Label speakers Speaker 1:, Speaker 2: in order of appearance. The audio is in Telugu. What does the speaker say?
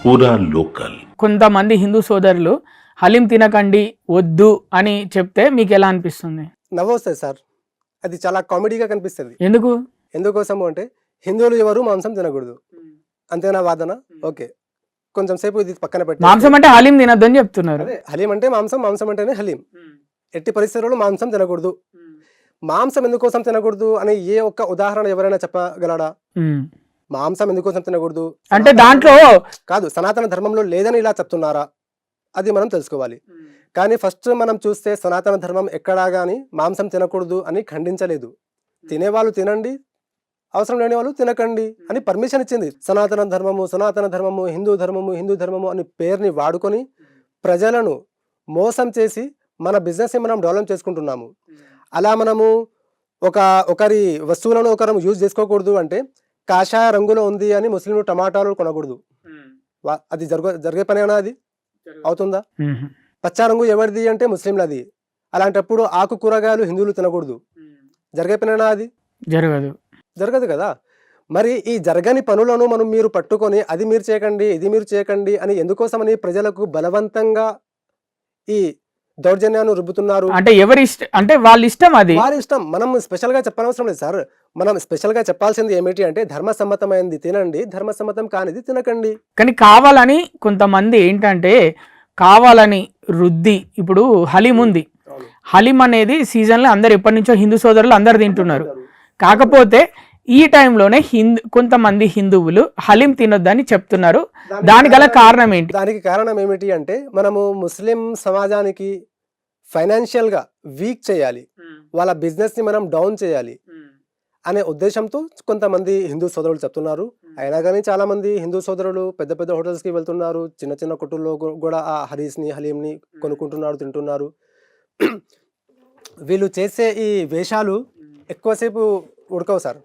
Speaker 1: పూరా లోకల్.
Speaker 2: కొంతమంది హిందూ సోదరులు హలీం తినకండి వద్దు అని చెప్తే మీకు ఎలా అనిపిస్తుంది?
Speaker 3: నవ్వొస్తుంది సార్. అది చాలా కామెడీగా కనిపిస్తుంది.
Speaker 2: ఎందుకు?
Speaker 3: ఎందుకోసము అంటే హిందువులు ఎవరు మాంసం తినకూడదు అంతేనా వాదన? ఓకే, కొంచెం సేపు ఇది పక్కన పెట్టి,
Speaker 2: మాంసం అంటే హలీం తినద్దు అని చెప్తున్నారు.
Speaker 3: అదే హలీం అంటే మాంసం, మాంసం అంటేనే హలీం. ఎట్టి పరిస్థితుల్లో మాంసం తినకూడదు. మాంసం ఎందుకోసం తినకూడదు అని ఏ ఒక్క ఉదాహరణ ఎవరైనా చెప్పగలడా? మాంసం ఎందుకోసం తినకూడదు
Speaker 2: అంటే దాంట్లో
Speaker 3: కాదు, సనాతన ధర్మంలో లేదని ఇలా చెప్తున్నారా? అది మనం తెలుసుకోవాలి. కానీ ఫస్ట్ మనం చూస్తే సనాతన ధర్మం ఎక్కడా కానీ మాంసం తినకూడదు అని ఖండించలేదు. తినేవాళ్ళు తినండి, అవసరం లేని వాళ్ళు తినకండి అని పర్మిషన్ ఇచ్చింది. సనాతన ధర్మము, సనాతన ధర్మము, హిందూ ధర్మము, హిందూ ధర్మము అని పేరుని వాడుకొని ప్రజలను మోసం చేసి మన బిజినెస్ని మనం డెవలప్ చేసుకుంటున్నాము. అలా మనము ఒకరి వస్తువులను ఒకరు యూజ్ చేసుకోకూడదు అంటే, కాషాయ రంగులో ఉంది అని ముస్లింలు టమాటాలు కొనకూడదు. అది జరిగే పనేనా? అది అవుతుందా? పచ్చా రంగు ఎవరిది అంటే ముస్లింలది. అలాంటప్పుడు ఆకు కూరగాయలు హిందువులు తినకూడదు. జరిగే పనేనా? అది జరగదు కదా. మరి ఈ జరగని పనులను మీరు పట్టుకొని అది మీరు చేయకండి, ఇది మీరు చేయకండి అని ఎందుకోసమని ప్రజలకు బలవంతంగా ఈ దౌర్జన్యాన్ని రుబ్బుతున్నారు?
Speaker 2: అంటే ఎవరి ఇష్టం, అంటే వాళ్ళ ఇష్టం, అది
Speaker 3: వారి ఇష్టం. మనం స్పెషల్ గా చెప్పనవసరం లేదు సార్. మనం స్పెషల్ గా చెప్పాల్సింది ఏమిటి అంటే, ధర్మసమ్మతమైనది తినండి, ధర్మసమ్మతం కానిది తినకండి.
Speaker 2: కానీ కావాలని కొంతమంది ఏంటంటే కావాలని రుద్ది, ఇప్పుడు హలీం ఉంది, హలీం అనేది సీజన్లో అందరు ఎప్పటి నుంచో హిందూ సోదరులు అందరు తింటున్నారు. కాకపోతే ఈ టైంలోనే కొంతమంది హిందువులు హలీం తినొద్దని చెప్తున్నారు. దానికి గల కారణం ఏంటి?
Speaker 3: దానికి కారణం ఏమిటి అంటే, మనము ముస్లిం సమాజానికి ఫైనాన్షియల్ గా వీక్ చేయాలి, వాళ్ళ బిజినెస్ ని మనం డౌన్ చేయాలి అనే ఉద్దేశంతో కొంతమంది హిందూ సోదరులు చెప్తున్నారు. అయినా కానీ చాలా మంది హిందూ సోదరులు పెద్ద పెద్ద హోటల్స్ కి వెళ్తున్నారు, చిన్న చిన్న కొట్టుల్లో కూడా ఆ హలీంని కొనుక్కుంటున్నారు, తింటున్నారు. వీళ్ళు చేసే ఈ వేషాలు ఎక్కువసేపు ఉడకవు సార్.